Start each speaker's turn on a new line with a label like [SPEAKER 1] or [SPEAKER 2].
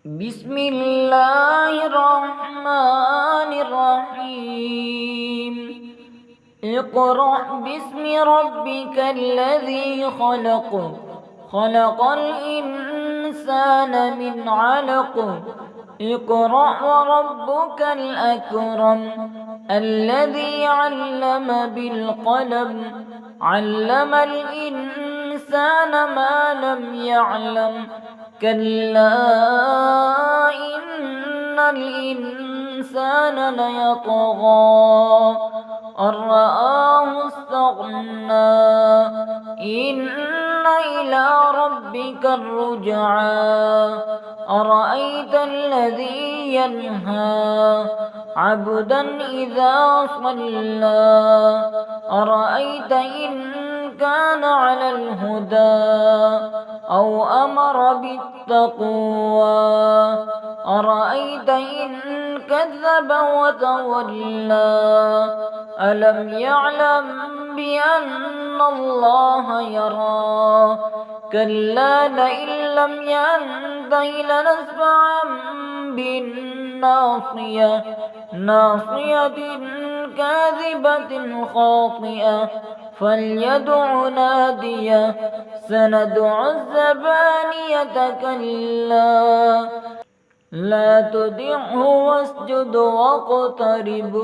[SPEAKER 1] بسم الله الرحمن الرحيم. اقرأ باسم ربك الذي خلق، خلق الإنسان من علق. اقرأ وربك الأكرم الذي علم بالقلم، علم الإنسان ما لم يعلم. كلا إن الإنسان ليطغى أن رآه استغنى. إن إلى ربك الرجعى. أرأيت الذي ينهى عبدا إذا صلى. أرأيت إن كان على الهدى أو أمر بالتقوى. أرأيت إن كذب وتولى. ألم يعلم بأن الله يرى. كلا لئن لم ينته لنسفعا بالناصية، ناصية كاذبة خاطئة. فليدع ناديه. سندع الزبانية. كلا لا تطعه واسجد واقترب.